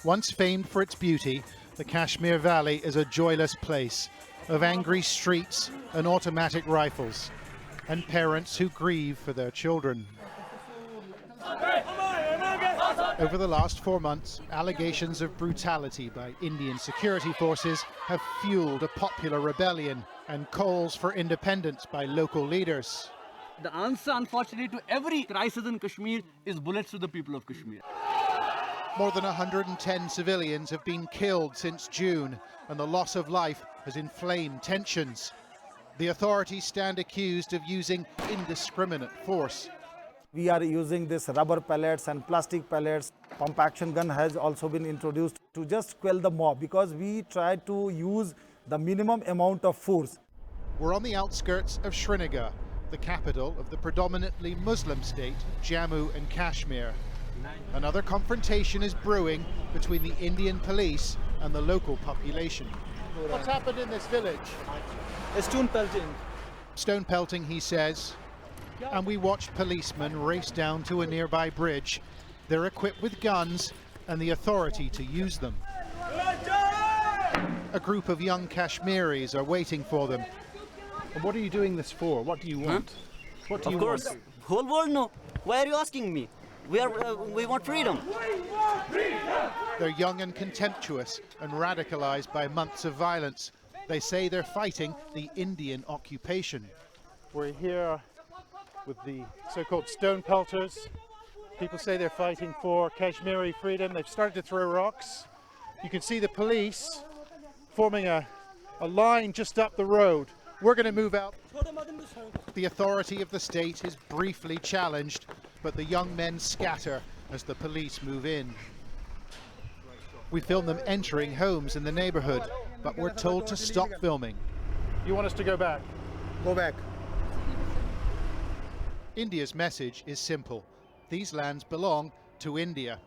Once famed for its beauty, the Kashmir Valley is a joyless place of angry streets and automatic rifles, and parents who grieve for their children. Over the last 4 months, allegations of brutality by Indian security forces have fueled a popular rebellion and calls for independence by local leaders. The answer, unfortunately, to every crisis in Kashmir is bullets to the people of Kashmir. More than 110 civilians have been killed since June, and the loss of life has inflamed tensions. The authorities stand accused of using indiscriminate force. We are using this rubber pellets and plastic pellets. Pump action gun has also been introduced to just quell the mob, because we try to use the minimum amount of force. We're on the outskirts of Srinagar, the capital of the predominantly Muslim state, Jammu and Kashmir. Another confrontation is brewing between the Indian police and the local population. What's happened in this village? Stone pelting. Stone pelting, he says. And we watched policemen race down to a nearby bridge. They're equipped with guns and the authority to use them. A group of young Kashmiris are waiting for them. And what are you doing this for? What do you want? What do you want? Of course, whole world know. Why are you asking me? We want freedom. They're young and contemptuous and radicalised by months of violence. They say they're fighting the Indian occupation. We're here with the so-called stone pelters. People say they're fighting for Kashmiri freedom. They've started to throw rocks. You can see the police forming a line just up the road. We're going to move out. The authority of the state is briefly challenged, but the young men scatter as the police move in. We film them entering homes in the neighborhood, but we're told to stop filming. You want us to go back? Go back. India's message is simple. These lands belong to India.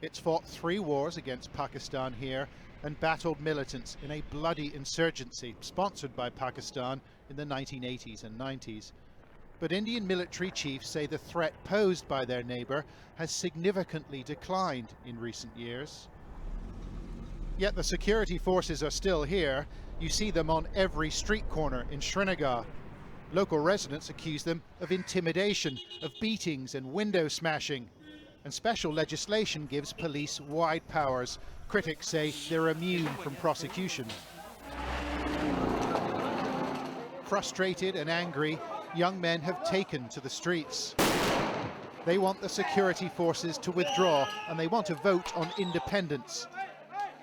It's fought 3 wars against Pakistan here and battled militants in a bloody insurgency sponsored by Pakistan in the 1980s and 90s. But Indian military chiefs say the threat posed by their neighbour has significantly declined in recent years. Yet the security forces are still here. You see them on every street corner in Srinagar. Local residents accuse them of intimidation, of beatings and window smashing. And special legislation gives police wide powers. Critics say they're immune from prosecution. Frustrated and angry, young men have taken to the streets. They want the security forces to withdraw, and they want to vote on independence.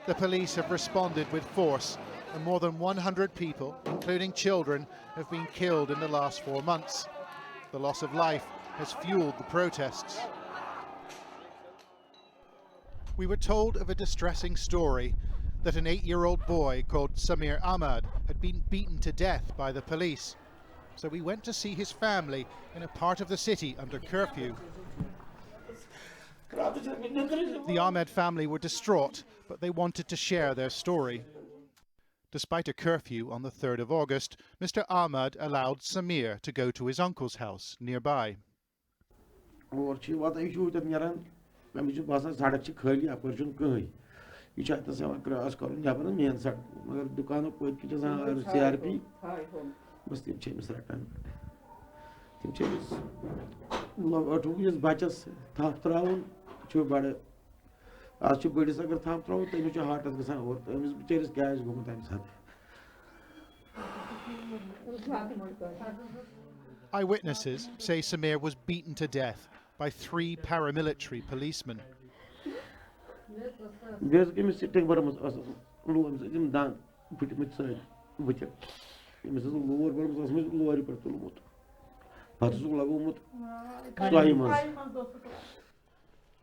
The police have responded with force, and more than 100 people, including children, have been killed in the last 4 months. The loss of life has fueled the protests. We were told of a distressing story that an 8-year-old boy called Samir Ahmad had been beaten to death by the police. So we went to see his family in a part of the city under curfew. The Ahmed family were distraught, but they wanted to share their story. Despite a curfew on the 3rd of August, Mr. Ahmad allowed Samir to go to his uncle's house nearby. Eyewitnesses say Samir was beaten to death by 3 paramilitary policemen.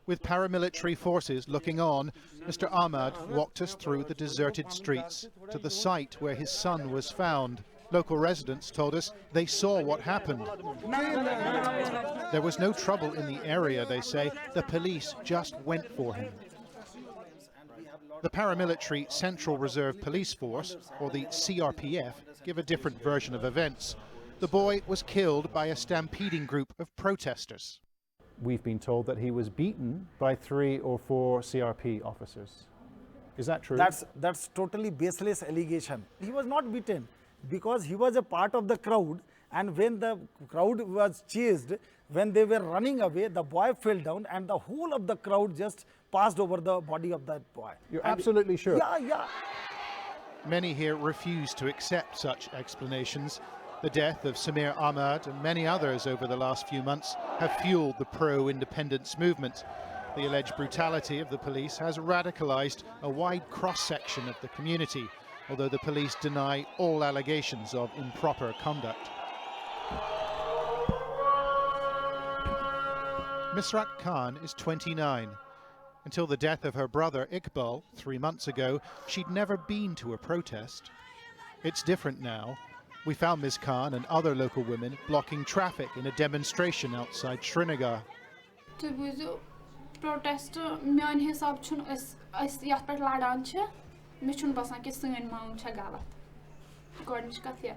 With paramilitary forces looking on, Mr. Ahmad walked us through the deserted streets to the site where his son was found. Local residents told us they saw what happened. There was no trouble in the area, they say. The police just went for him. The paramilitary Central Reserve Police Force, or the CRPF, give a different version of events. The boy was killed by a stampeding group of protesters. We've been told that he was beaten by 3 or 4 CRP officers. Is that true? That's totally baseless allegation. He was not beaten because he was a part of the crowd, and when the crowd was chased, when they were running away, the boy fell down and the whole of the crowd just passed over the body of that boy. You're absolutely sure? Yeah. Many here refuse to accept such explanations. The death of Samir Ahmad and many others over the last few months have fueled the pro-independence movement. The alleged brutality of the police has radicalised a wide cross-section of the community, although the police deny all allegations of improper conduct. Misrat Khan is 29. Until the death of her brother Iqbal 3 months ago, she'd never been to a protest. It's different now. We found Ms. Khan and other local women blocking traffic in a demonstration outside Srinagar. Protest میان حساب چھُنہٕ أسۍ یَتھ پٮ۪ٹھ لڑان چھِ مےٚ چھُنہٕ باسان کہِ سٲنۍ مانگ چھےٚ غلط گۄڈنِچ کَتھ یہِ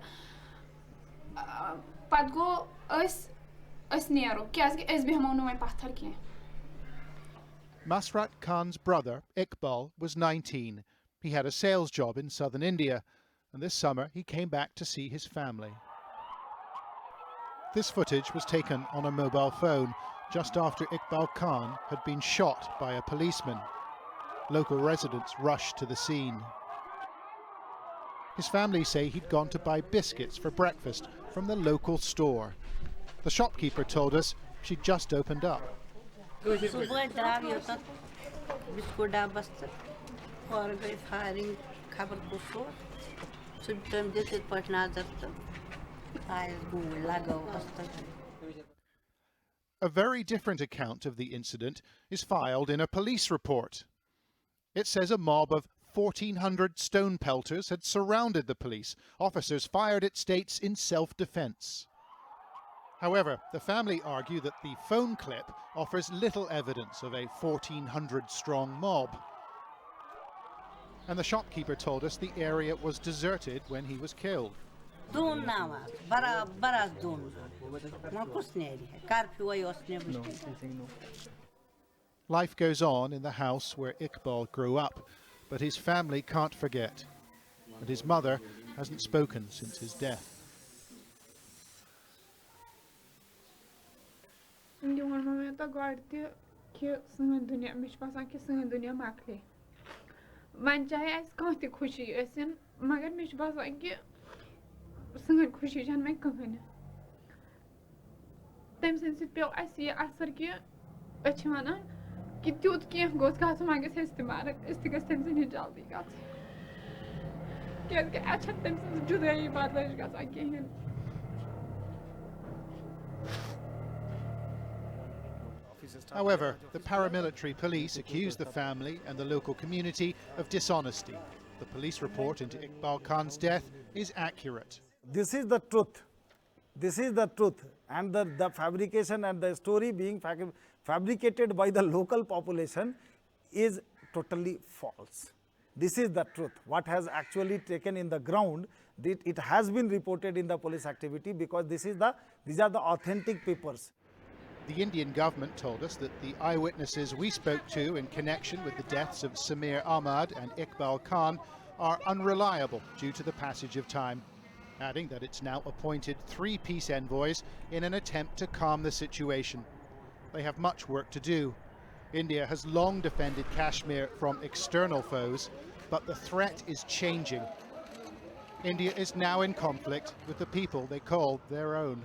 پَتہٕ گوٚو أسۍ نیرو کیٛازِکہِ أسۍ بیٚہمو نہٕ وۄنۍ پَتھر کینٛہہ. Masrat Khan's brother Iqbal was 19. He had a sales job in southern India, and this summer he came back to see his family. This footage was taken on a mobile phone just after Iqbal Khan had been shot by a policeman. Local residents rushed to the scene. His family say he'd gone to buy biscuits for breakfast from the local store. The shopkeeper told us she'd just opened up. A very different account of the incident is filed in a police report. It says a mob of 1,400 stone pelters had surrounded the police. Officers fired, it states, in self-defense. However, the family argue that the phone clip offers little evidence of a 1,400-strong mob. And the shopkeeper told us the area was deserted when he was killed. Life goes on in the house where Iqbal grew up, but his family can't forget, and his mother hasn't spoken since his death. When I can't the cushy, as in Magan Mish was like singing cushy and make company. Them since it built, I see a circuit, a chana, get you can't go to my systematic, is to get things in your job. Get at them since Juday, but I can't. However, the paramilitary police accuse the family and the local community of dishonesty. The police report into Iqbal Khan's death is accurate. This is the truth. This is the truth. And the fabrication and the story being fabricated by the local population is totally false. This is the truth. What has actually taken in the ground, it has been reported in the police activity because these are the authentic papers. The Indian government told us that the eyewitnesses we spoke to in connection with the deaths of Samir Ahmad and Iqbal Khan are unreliable due to the passage of time, adding that it's now appointed 3 peace envoys in an attempt to calm the situation. They have much work to do. India has long defended Kashmir from external foes, but the threat is changing. India is now in conflict with the people they call their own.